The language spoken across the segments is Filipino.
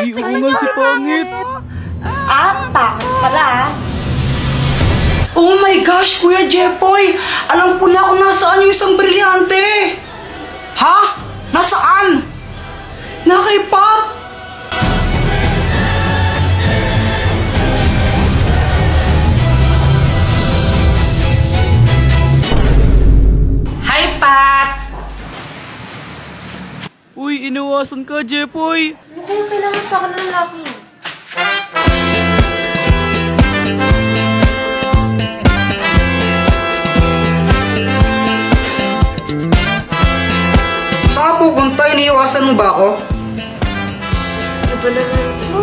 Oo nga si Pangit. Pangit pala ah. Oh my gosh, Kuya Jepoy! Alam ko na kung nasaan yung isang brilyante! Ha? Nasaan? Na kay Pat? Hi, Pat! Uy, inawasan ka, Jepoy. Ano kaya kailangan sa akin ng lalaki? Saan pupunta? Iniiwasan mo ba ako? Ano ba naman ito?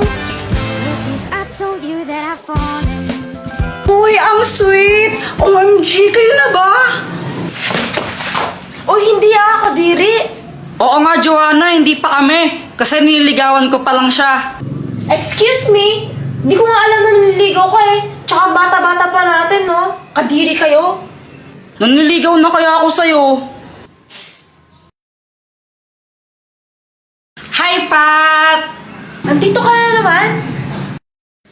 I told you that I've fallen. Uy, ang sweet! OMG, kayo na ba? O hindi Kadiri. Oo nga, Joanna, hindi pa kami. Kasi nililigawan ko pa lang siya. Excuse me? Di ko nga alam na nililigaw ka eh. Tsaka bata-bata pa natin, no? Kadiri kayo. Naniligaw na kaya ako sa'yo. Hi, Pat! Nandito ka na naman?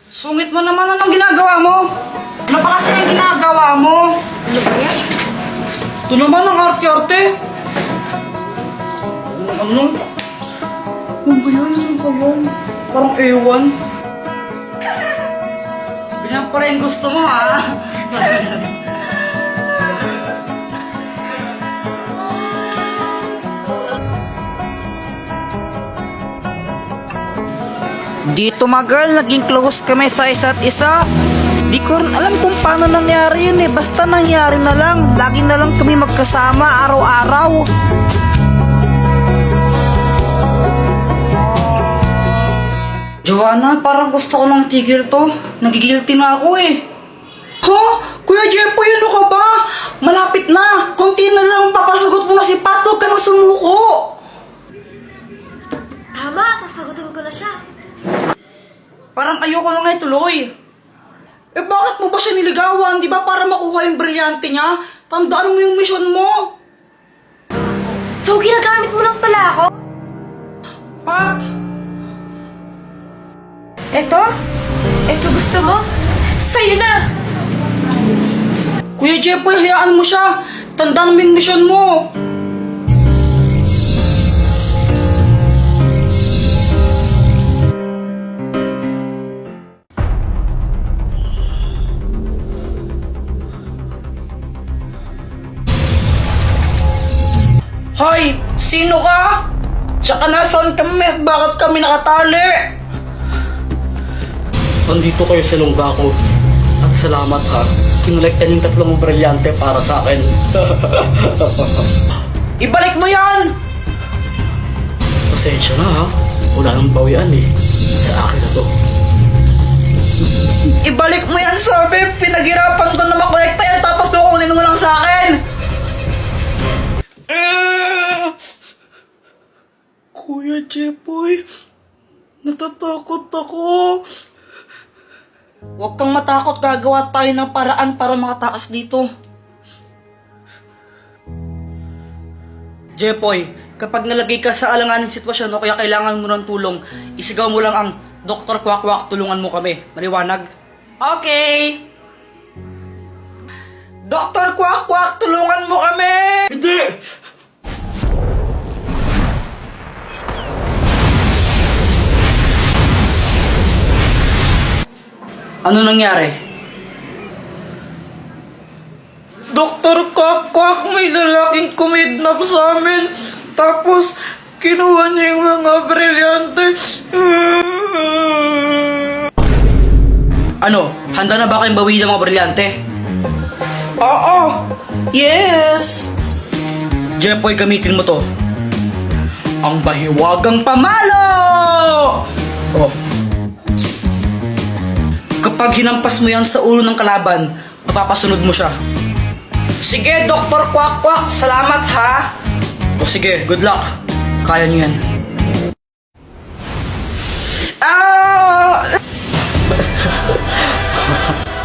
Sungit mo naman, anong ginagawa mo? Ano pa kasi ang ginagawa mo? Ano ba yan? Ito naman ang arte-arte. Ano? Ano ba yan? Ano ba yan? Parang ewan. Ganyan pa rin gusto mo, ha? Dito mga girl, naging close kami sa isa't isa. Di ko rin alam kung paano nangyari yun eh. Basta nangyari na lang. Lagi na lang kami magkasama araw-araw. Joanna, parang gusto ko nang tigil to. Nagigilty na ako eh. Ha? Kuya Jepoy, ano ka ba? Malapit na. Konti na lang papasagot mo na si Pat. Huwag ka nang sumuko. Tama, sasagutin ko na siya. Parang ayoko na nga ituloy. Eh bakit mo ba siya niligawan? Di ba para makuha yung brilyante niya? Tandaan mo yung mission mo. So, ginagamit mo lang pala ako? Pat! Eto? Eto gusto mo? Sa'yo na! Kuya Jepoy, hayaan mo siya. Tandaan mo yung mission mo. Hoy! Sino ka? Tsaka nasaan kami at bakit kami nakatali? Nandito kayo sa lungga ko. At salamat ha. Kinolektan yung tatlong brilyante para sa akin. Ibalik mo yan! Pasensya na ha. Wala nang bawian eh. Sa akin na to. Ibalik mo yan, sabi! Pinaghirapan ko na makolekta yan tapos kukunin mo lang sa akin! Kuya Jepoy, natatakot ako. Huwag kang matakot, gagawa tayo ng paraan para makatakas dito. Jepoy, kapag nalagay ka sa alanganing sitwasyon o kaya kailangan mo ng tulong, isigaw mo lang ang Dr. Kwak-Kwak, tulungan mo kami. Maliwanag? Okay! Dr. Kwak-Kwak, tulungan mo kami! Hindi! Ano nangyari? Dr. Kwak-Kwak, may lalaking kumidnap sa amin. Tapos, kinuha niya yung mga brilyante. Ano? Handa na ba kayong bawiin ng mga brilyante? Oo! Yes! Jepoy, gamitin mo to. Ang bahiwagang pamalo! Oh. Kapag hinampas mo yan sa ulo ng kalaban, mapapasunod mo siya. Sige, Dr. Kwak-Kwak, salamat ha! O sige, good luck. Kaya niyo yan. Ah!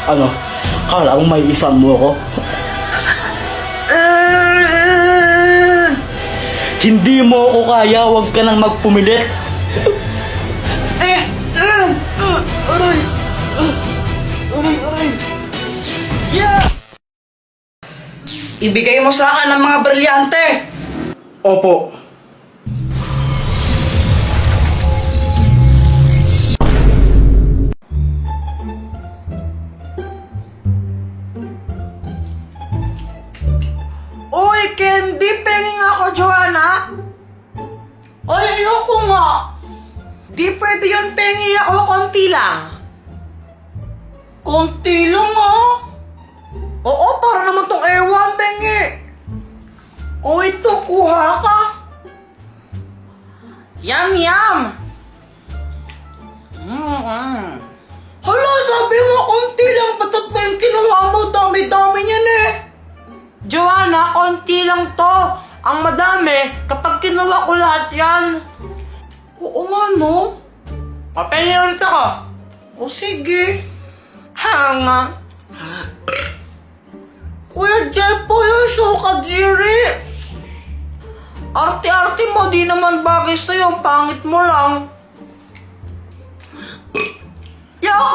Ano? Kala mo may isang mo ako? Hindi mo ako kaya, huwag ka nang magpumilit. ibigay mo sa akin ang mga brilyante. Opo. Uy, candy, pengi nga ako, Joanna. Ay, ayoko nga. Di pwede yun, pengi ako, konti lang. Konti lang, ah. Oo, para naman tong ewan, pengi. O, ito, kuha ka. Yum, yum. Hala, sabi mo, konti lang. Ba't na yung kinuha mo? Dami-dami niyan eh. Joanna, konti lang to. Ang madami, kapag kinuha ko lahat yan. Oo nga, no? Papel ulit ako. O sige. Hanga. Kuya Jepo, yung kadiri. Arte-arte mo, di naman bagay sa'yo. Ang pangit mo lang.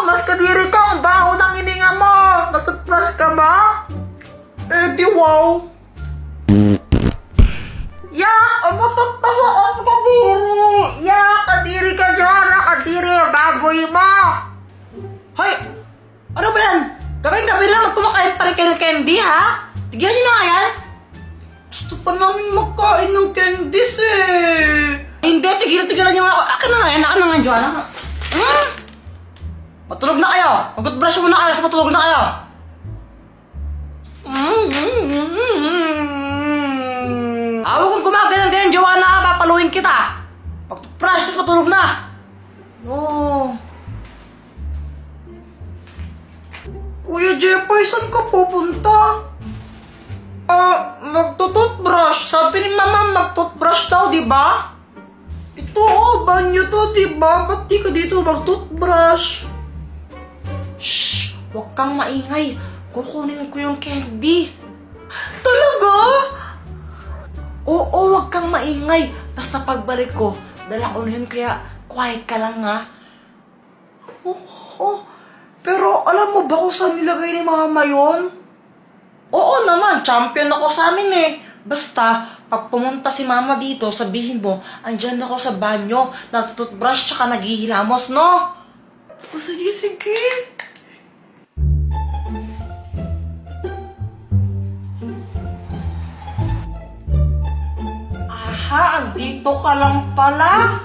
Mas kadiri ka. Ang baho ng hininga mo. Nagtutbrush ka ba? Eh, di wow. Umutot pa sa os, kadiri. Kadiri ka, Joanna. Kadiri, baboy mo. Hoy, ano ba yan? Gabi-gabi lang kumakain pa rin kayo ng candy, ha? Tigyan niyo na nga yan. Gusto pa namin magkain ng candies, eh. Hindi, tigilan niyo nga. Akin na nga yan, akin na nga, Joanna. Matulog na kayo. Mag-brush muna kayo, matulog na kayo. Huwag kong gumagano'n, Joanna, papaluin kita. Pag-brush, tapos matulog na. Oh. Kuya Jepoy, saan ka pupunta? Magtututbrush. Sabi ni Mama, magtutbrush daw, di ba? Ito, banyo to, di ba? Ba't di ka dito magtutbrush? Shh! Huwag kang maingay. Kukunin ko yung candy. Talaga? Oo, huwag kang maingay. Basta pagbalik ko, dala ko na yun, kaya quiet ka lang, ha? Oo, pero alam mo ba kung saan nilagay ni Mama yun? Oo naman, champion ako sa amin eh. Basta, pag pumunta si Mama dito, sabihin mo, andyan ako sa banyo, nagtutbrush tsaka naghihilamos, no? O sige, sige. Aha, andito ka lang pala.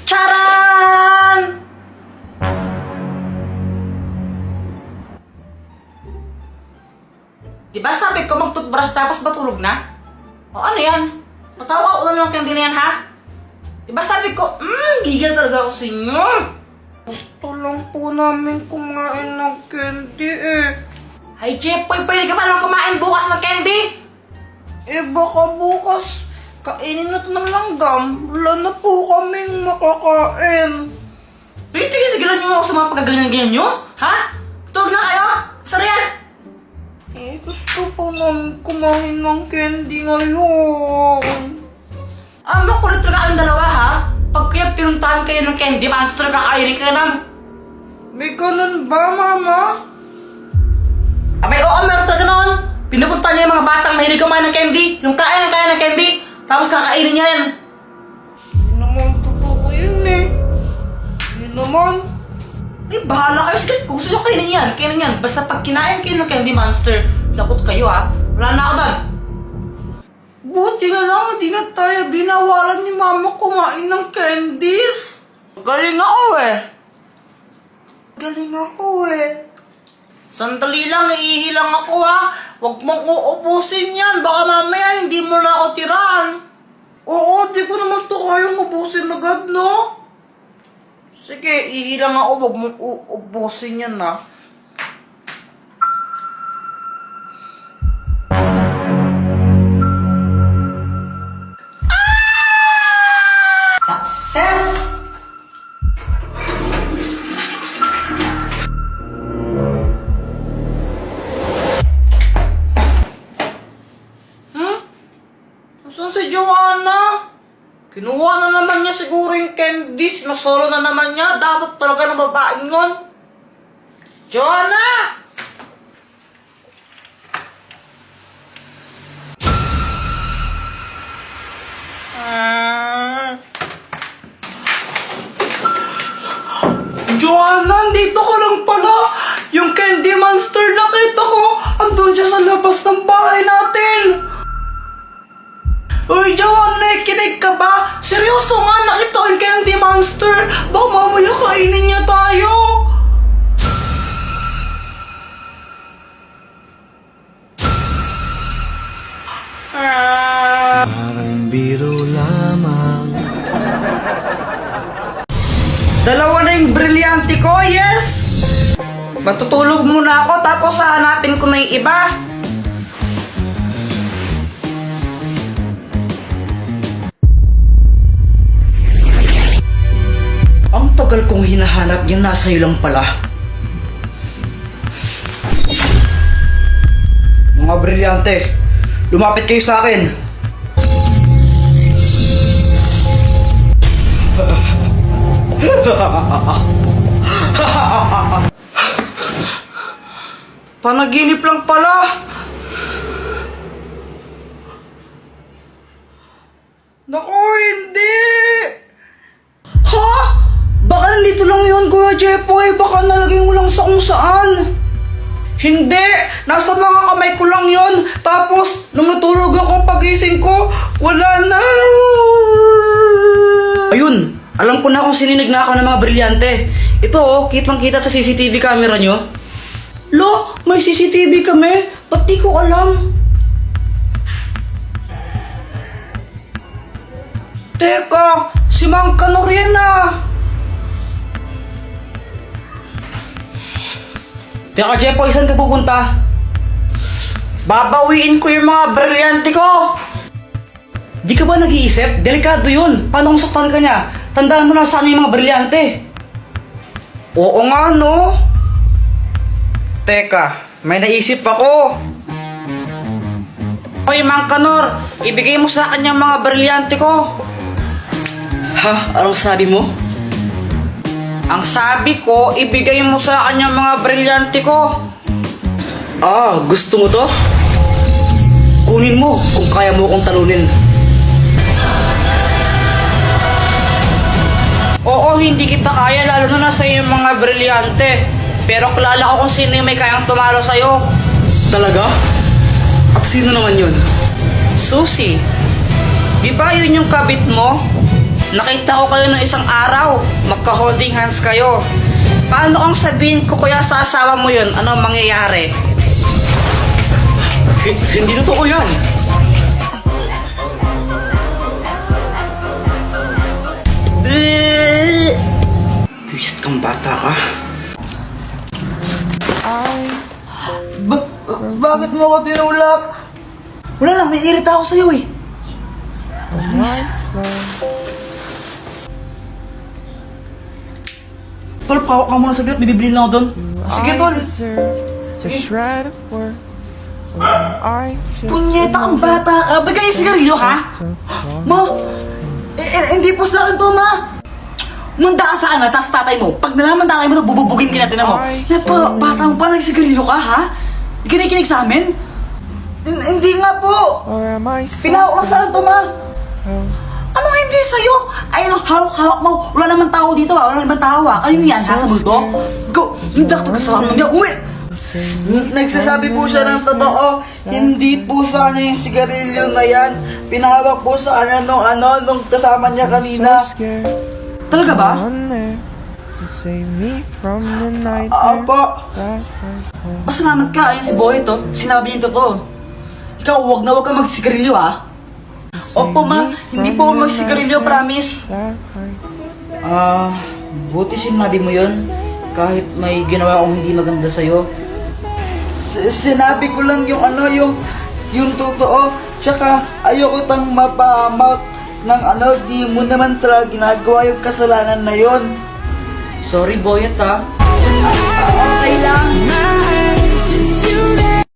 Charan! Diba sabi ko mag-toothbrush tapos matulog na? O ano yan? Matawa ko na lang candy na yan, ha? Diba sabi ko, gigil talaga ako sa inyo. Gusto lang po namin kumain ng candy eh. Ay, Jepoy, pwede ka pa lang kumain bukas ng candy? Eh, baka bukas kainin na ito ng langgam. Wala na po kaming makakain. Wait, tigilan niyo ako sa mga pagkaganyan-ganyan niyo? Ha? Tulog na kayo? Saan yan? Eh, gusto po namin kumain ng candy ngayon. Makulit talaga ang dalawa, ha? Pag kaya pinuntahan kayo ng candy, paano talaga kakainin ka na? May ganun ba, Mama? Abay, oo, meron talaga noon. Pinupunta niya yung mga batang mahilig kumain ng candy. Yung kaya ng candy. Tapos kakainin niya yan. Hindi naman totoo yun eh. Hindi naman. Eh, bahala kayo. Sige, kung gusto nyo kainin yan, kainin yan. Basta pag kinain kayo ng Candy Monster, lagot kayo ha. Wala na ako doon. Buti na lang, hindi na tayo dinawalan ni Mama kumain ng candies. Galing ako eh. Galing ako eh. Sandali lang, iihilang ako ha. Huwag mong uubusin yan. Baka mamaya hindi mo na ako tirahan. Oo, di ko naman to kayang ubusin agad, no? Sige, ihilang ako. Huwag mong uubusin yan, ha. Success! Saan si Joanna? Kinuha na naman niya siguro yung candies. Nasolo na naman niya. Dapat talaga ng babaeng yun. Joanna! Joanna, dito ka lang pala. Yung candy monster nakita ko. Andun siya sa labas ng bahay natin. Uy, Joanna, kinig ka ba? Seryoso nga, nakita ko yung candy monster. Baka mamaya kainin niya tayo. Parang biro lamang. Dalawa na yung brilyante ko, yes! Matutulog muna ako tapos hahanapin ko na yung iba. Ang tagal kong hinahanap yan, nasa iyo lang pala. Mga brilyante, lumapit kayo sa akin. Panaginip lang pala. Naku, hindi. Ha? Baka nandito lang yun, Kuya Jepoy. Baka nalagay mo lang sa kung saan. Hindi! Nasa mga kamay ko lang yun. Tapos, nung natulog ako pagising ko, wala na. Ayun! Alam ko na kung sininig na ako ng mga brilyante. Ito oh, kitang-kita sa CCTV camera nyo. Lo, may CCTV kami? Ba't di ko alam? Teka, si Mang Canorena. Teka, Jepoy, saan ka pupunta? Babawiin ko yung mga brilyante ko! Di ka ba nag-iisip? Delikado yun. Paano kung saktan ka niya? Tandaan mo na saan yung mga brilyante. Oo nga, no? Teka, may naisip ako. Hoy, Mang Kanor, ibigay mo sa akin yung mga brilyante ko. Ha? Anong sabi mo? Ang sabi ko, ibigay mo sa akin yung mga brilyante ko. Ah, gusto mo to? Kunin mo kung kaya mo kong talunin. Oo, hindi kita kaya, lalo na sa yung mga brilyante. Pero kilala ko kung sino yung may kayang tumalo sa'yo. Talaga? At sino naman yun? Susie. Di ba yun yung kabit mo? Nakita ko kayo ng isang araw. Magka-holding hands kayo. Paano kung sabihin ko kaya sa asawa mo yun? Ano mangyayari? Hindi totoo yan. Bisit kang bata ka. Bakit mo ako tinulak? Wala lang, naiirita ako sa'yo eh. Bisit. Tol, pawak ka muna saglit, bibibili lang ako doon. Sige, Tol. Sige. Punyeta kang bata ka. Ba't kayo sigarilyo, ha? Ma, hindi po sa akin to, ma. Munda ka sana, tsaka sa tatay mo. Pag nalaman tatay mo, bububugin ka natin mo. Bata mo pa, nagsigarilyo ka, ha? Kinikinig sa amin? Hindi nga po. Pinahawak lang sa akin to, ma. Anong hindi sa'yo? Ayun, hawak mo. Wala naman tao dito, ha? Wala naman tao, ha? Kayo yan, ha? Sa multo? Go! Hindi ako kasama mo niya. Uwi! Nagsasabi po siya ng totoo. Hindi po sa kanya yung sigarilyo na yan. Pinahawak po sa kanya nung kasama niya kanina. Talaga ba? Apo. Pasalamat ka, ayun si Boy to. Sinabi niya yung totoo. Ikaw, huwag ka magsigarilyo, ha? Opo, ma. Hindi po magsigarilyo, promise. Buti sinabi mo yun. Kahit may ginawa akong hindi maganda sa'yo. Sinabi ko lang yung totoo. Tsaka ayoko tang mapahamak ng di mo naman talaga ginagawa yung kasalanan na yon. Sorry, Boyet, ha? Okay lang.